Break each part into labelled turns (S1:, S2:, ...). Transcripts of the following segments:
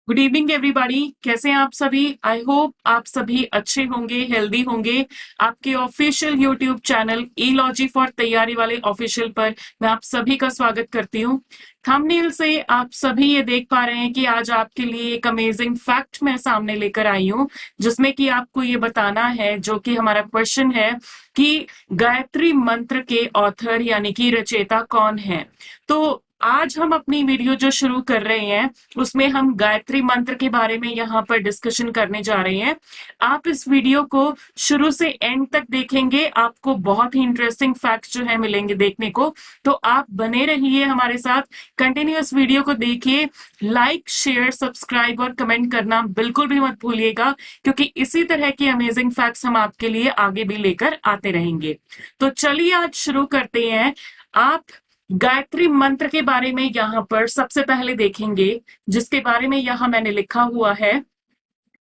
S1: Good evening everybody. कैसे हैं आप सभी? आई होप आप सभी अच्छे होंगे, हेल्दी होंगे। आपके official YouTube channel E logy for तैयारी वाले ऑफिशियल पर मैं आप सभी का स्वागत करती हूँ। थंबनेल से आप सभी ये देख पा रहे हैं कि आज आपके लिए एक अमेजिंग फैक्ट मैं सामने लेकर आई हूँ, जिसमें कि आपको ये बताना है, जो कि हमारा क्वेश्चन है कि गायत्री मंत्र के ऑथर यानी कि रचयिता कौन है। तो आज हम अपनी वीडियो जो शुरू कर रहे हैं उसमें हम गायत्री मंत्र के बारे में यहाँ पर डिस्कशन करने जा रहे हैं। आप इस वीडियो को शुरू से एंड तक देखेंगे, आपको बहुत ही इंटरेस्टिंग फैक्ट्स जो है मिलेंगे देखने को। तो आप बने रहिए हमारे साथ, कंटिन्यूअस वीडियो को देखिए। लाइक, शेयर, सब्सक्राइब और कमेंट करना बिल्कुल भी मत भूलिएगा, क्योंकि इसी तरह के अमेजिंग फैक्ट्स हम आपके लिए आगे भी लेकर आते रहेंगे। तो चलिए आज शुरू करते हैं। आप गायत्री मंत्र के बारे में यहाँ पर सबसे पहले देखेंगे, जिसके बारे में यहाँ मैंने लिखा हुआ है,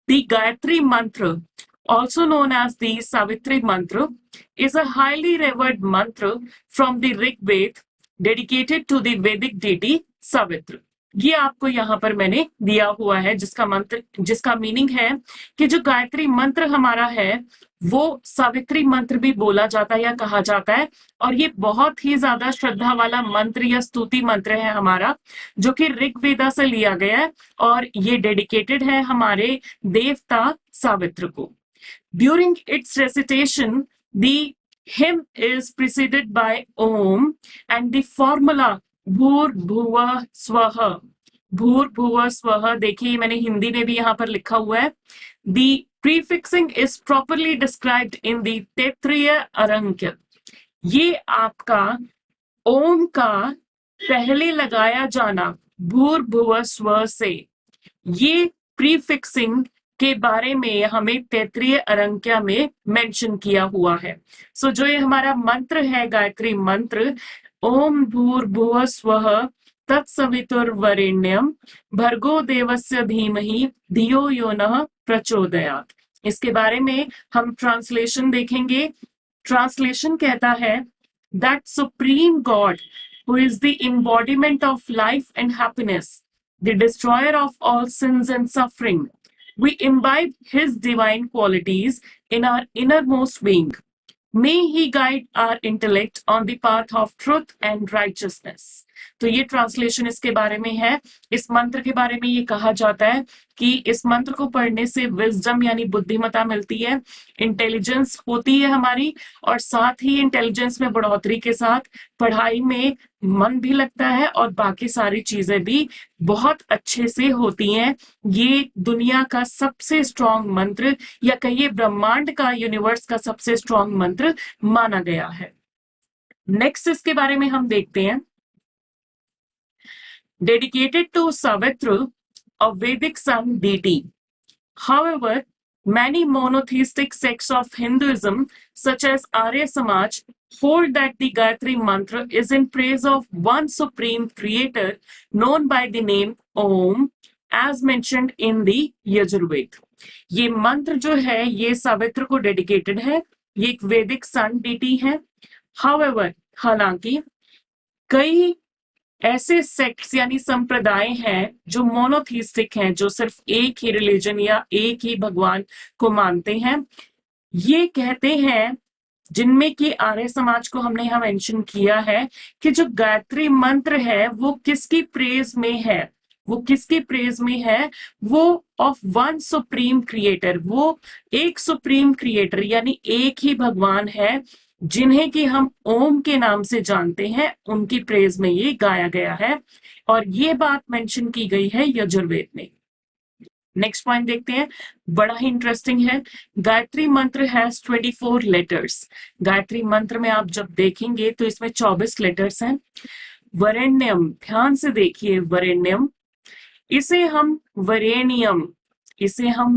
S1: द गायत्री मंत्र also known as the Savitri mantra is a highly revered mantra from the Rig Veda dedicated to the Vedic deity Savitri। ये आपको यहाँ पर मैंने दिया हुआ है, जिसका मीनिंग है कि जो गायत्री मंत्र हमारा है वो सावित्री मंत्र भी बोला जाता है या कहा जाता है, और ये बहुत ही ज्यादा श्रद्धा वाला मंत्र या स्तुति मंत्र है हमारा, जो कि ऋग्वेदा से लिया गया है और ये डेडिकेटेड है हमारे देवता सावित्र को। During its recitation, the hymn is preceded by Om and the formula भूर भुवः स्वः। भूर भुवः स्वः, देखिए मैंने हिंदी में भी यहाँ पर लिखा हुआ है। The prefixing is properly described in the Taittiriya Aranyak. ये आपका ओम का पहले लगाया जाना भूर भुवः स्वः से, ये प्रीफिक्सिंग के बारे में हमें तैत्तिरीय अरण्यक में मेंशन किया हुआ है। सो जो ये हमारा मंत्र है गायत्री मंत्र, ओम भूर्भुवः स्वः तत्सवितुर्वरेण्यं भर्गो देवस्य धीमहि धियो यो नः प्रचोदयात्। इसके बारे में हम ट्रांसलेशन देखेंगे। ट्रांसलेशन कहता है, that supreme God who is the embodiment of life and happiness, the destroyer of all sins and suffering, we imbibe his divine qualities in our innermost being. May he guide our intellect on the path of truth and righteousness। तो ये translation इसके बारे में है। इस मंत्र के बारे में ये कहा जाता है कि इस मंत्र को पढ़ने से विजडम यानी बुद्धिमता मिलती है, इंटेलिजेंस होती है हमारी, और साथ ही इंटेलिजेंस में बढ़ोतरी के साथ पढ़ाई में मन भी लगता है और बाकी सारी चीजें भी बहुत अच्छे से होती हैं। ये दुनिया का सबसे स्ट्रॉन्ग मंत्र, या कहिए ब्रह्मांड का, यूनिवर्स का सबसे स्ट्रॉन्ग मंत्र माना गया है। नेक्स्ट इसके बारे में हम देखते हैं, dedicated to Savitri, a Vedic sun deity. However, many monotheistic sects of Hinduism, such as Arya Samaj, hold that the Gayatri Mantra is in praise of one supreme creator known by the name Om, as mentioned in the Yajurved। ये मंत्र जो है ये सावित्र को dedicated है, ये एक वैदिक सन डीटी है। However, हालांकि कई ऐसे सेक्ट्स यानी संप्रदाय हैं जो मोनोथीस्टिक हैं, जो सिर्फ एक ही रिलीजन या एक ही भगवान को मानते हैं। ये कहते हैं, जिनमें कि आर्य समाज को हमने यहाँ मेंशन किया है, कि जो गायत्री मंत्र है वो किसकी प्रेज में है, वो किसकी प्रेज में है, वो ऑफ वन सुप्रीम क्रिएटर, वो एक सुप्रीम क्रिएटर यानी एक ही भगवान है, जिन्हें कि हम ओम के नाम से जानते हैं, उनकी प्रेज में ये गाया गया है, और ये बात मेंशन की गई है यजुर्वेद में। नेक्स्ट पॉइंट देखते हैं, बड़ा ही इंटरेस्टिंग है। गायत्री मंत्र हैज 24 लेटर्स। गायत्री मंत्र में आप जब देखेंगे तो इसमें 24 लेटर्स हैं। वरेण्यम, ध्यान से देखिए, वरेण्यम, इसे हम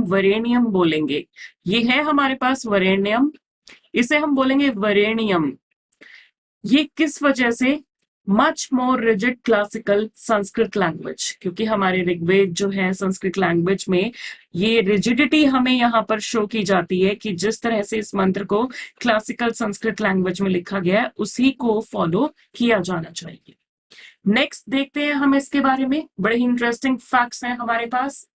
S1: वरेण्यम बोलेंगे। ये है हमारे पास वरेण्यम, इसे हम बोलेंगे वरेण्यम। ये किस वजह से? Much more rigid classical Sanskrit language, क्योंकि हमारे ऋग्वेद जो है संस्कृत लैंग्वेज में ये रिजिडिटी हमें यहाँ पर शो की जाती है कि जिस तरह से इस मंत्र को क्लासिकल संस्कृत लैंग्वेज में लिखा गया है उसी को फॉलो किया जाना चाहिए। नेक्स्ट देखते हैं हम इसके बारे में, बड़े इंटरेस्टिंग फैक्ट्स हैं हमारे पास।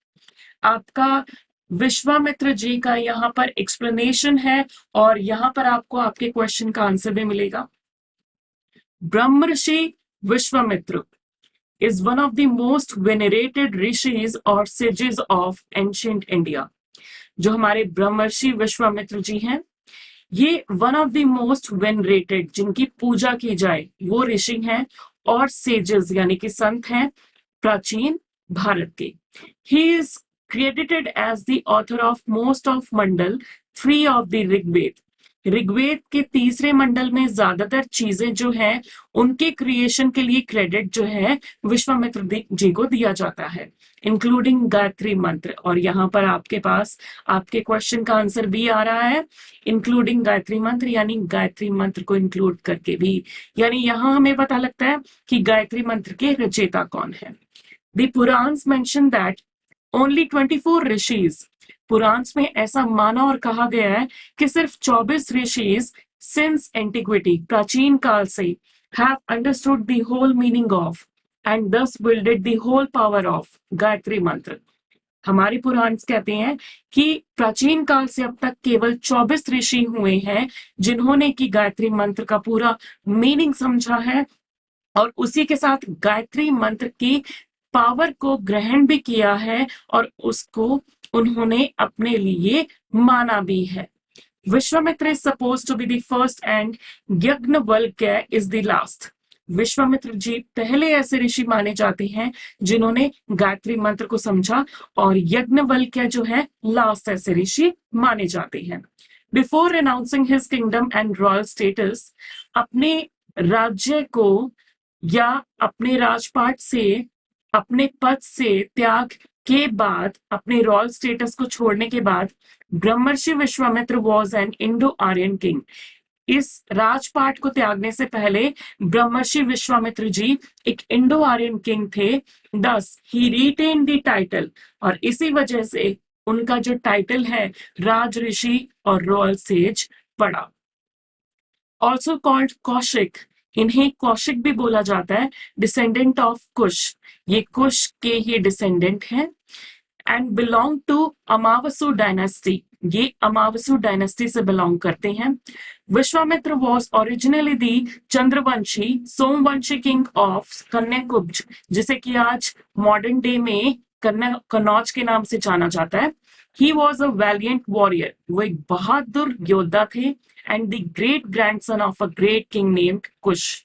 S1: आपका विश्वामित्र जी का यहाँ पर एक्सप्लेनेशन है और यहाँ पर आपको आपके क्वेश्चन का आंसर भी मिलेगा। ब्रह्मर्षि Vishwamitra is one of the most venerated rishis or sages of ancient India। जो हमारे ब्रह्मर्षि विश्वामित्र जी हैं, ये one of the most venerated, जिनकी पूजा की जाए, वो ऋषि हैं और सेजेस यानी कि संत हैं प्राचीन भारत के। He is credited as the author of most of mandala 3 of the Rigveda. Rigveda के तीसरे मंडल में ज्यादातर चीजें जो है उनके क्रिएशन के लिए क्रेडिट जो है विश्वामित्र जी को दिया जाता है, इंक्लूडिंग गायत्री मंत्र। और यहाँ पर आपके पास आपके क्वेश्चन का आंसर भी आ रहा है, इंक्लूडिंग गायत्री मंत्र, यानी गायत्री मंत्र को इंक्लूड करके भी। यानी यहाँ हमें पता लगता है कि गायत्री मंत्र के रचयिता कौन है। The Puranas mention that only 24 rishis, Puranas में ऐसा माना और कहा गया है कि सिर्फ 24 ऋषिज सिंस एंटिक्विटी, प्राचीन काल से, have understood the whole meaning of and thus wielded the whole power of Gayatri mantra. हमारे पुराण कहते हैं कि प्राचीन काल से अब तक केवल 24 ऋषि हुए हैं जिन्होंने की गायत्री मंत्र का पूरा मीनिंग समझा है और उसी के साथ गायत्री मंत्र की पावर को ग्रहण भी किया है और उसको उन्होंने अपने लिए माना भी है। Vishwamitra is suppose to be the first and Yajnavalkya is the last. Vishwamitra ji पहले ऐसे ऋषि माने जाते हैं जिन्होंने गायत्री मंत्र को समझा और यज्ञवल्क्य जो है लास्ट ऐसे ऋषि माने जाते हैं। Before announcing his kingdom and royal status, अपने राज्य को या अपने राजपाट से, अपने पद से त्याग के बाद, अपने रॉयल स्टेटस को छोड़ने के बाद, Brahmarshi Vishwamitra was an Indo Aryan king. इस राजपाट को त्यागने से पहले ब्रह्मर्षि विश्वामित्र जी एक इंडो आर्यन किंग थे। दस ही रिटेन द टाइटल, और इसी वजह से उनका जो टाइटल है राज ऋषि और रॉयल सेज पड़ा। ऑल्सो कॉल्ड कौशिक, इन्हें कौशिक भी बोला जाता है, डिसेंडेंट ऑफ कुश, ये कुश के ही डिसेंडेंट हैं। And belong to Amavasu dynasty, ये अमावसु डायनेस्टी से बिलोंग करते हैं। Vishwamitra was originally the Chandravanshi Somvanshi king of Kanyakubja, जिसे कि आज मॉडर्न डे में कन्नौज के नाम से जाना जाता है। He was a valiant warrior, वो एक बहादुर योद्धा थे। And the great grandson of a great king named Kush.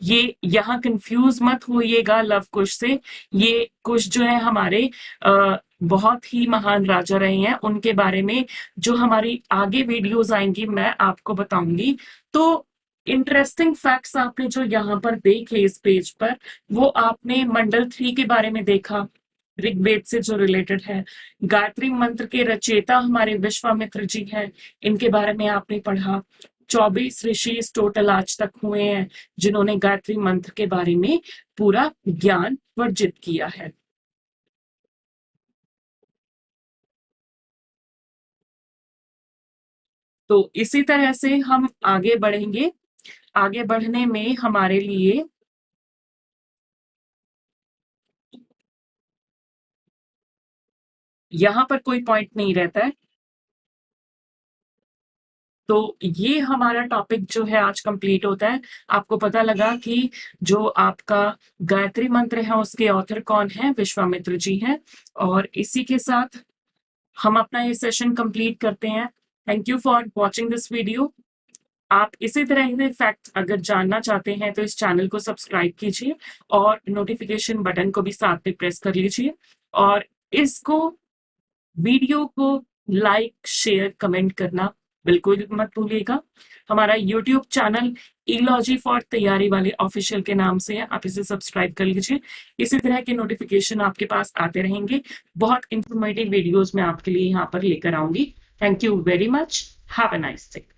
S1: ये यहाँ कंफ्यूज मत होइएगा लव कुश से, ये कुश जो है हमारे बहुत ही महान राजा रहे हैं, उनके बारे में जो हमारी आगे वीडियोस आएंगी मैं आपको बताऊंगी। तो इंटरेस्टिंग फैक्ट्स आपने जो यहाँ पर देखे इस पेज पर, वो आपने मंडल 3 के बारे में देखा, ऋग्वेद से जो रिलेटेड है। गायत्री मंत्र के रचयिता हमारे विश्वामित्र जी हैं, इनके बारे में आपने पढ़ा। 24 ऋषि टोटल आज तक हुए हैं जिन्होंने गायत्री मंत्र के बारे में पूरा ज्ञान वर्जित किया है। तो इसी तरह से हम आगे बढ़ेंगे। आगे बढ़ने में हमारे लिए यहाँ पर कोई पॉइंट नहीं रहता है। तो ये हमारा टॉपिक जो है आज कंप्लीट होता है। आपको पता लगा कि जो आपका गायत्री मंत्र है उसके ऑथर कौन है, विश्वामित्र जी हैं। और इसी के साथ हम अपना ये सेशन कंप्लीट करते हैं। Thank you for watching this video. आप इसी तरह के फैक्ट अगर जानना चाहते हैं तो इस चैनल को सब्सक्राइब कीजिए और नोटिफिकेशन बटन को भी साथ में प्रेस कर लीजिए। और इसको वीडियो को लाइक शेयर कमेंट करना बिल्कुल मत भूलिएगा। हमारा यूट्यूब चैनल ईलॉजी फॉर तैयारी वाले ऑफिशियल के नाम से है, आप इसे सब्सक्राइब कर लीजिए। इसी तरह के नोटिफिकेशन आपके पास आते रहेंगे। बहुत इंफॉर्मेटिव वीडियोस मैं आपके लिए यहाँ पर लेकर आऊंगी। Thank you very much. Have a nice day.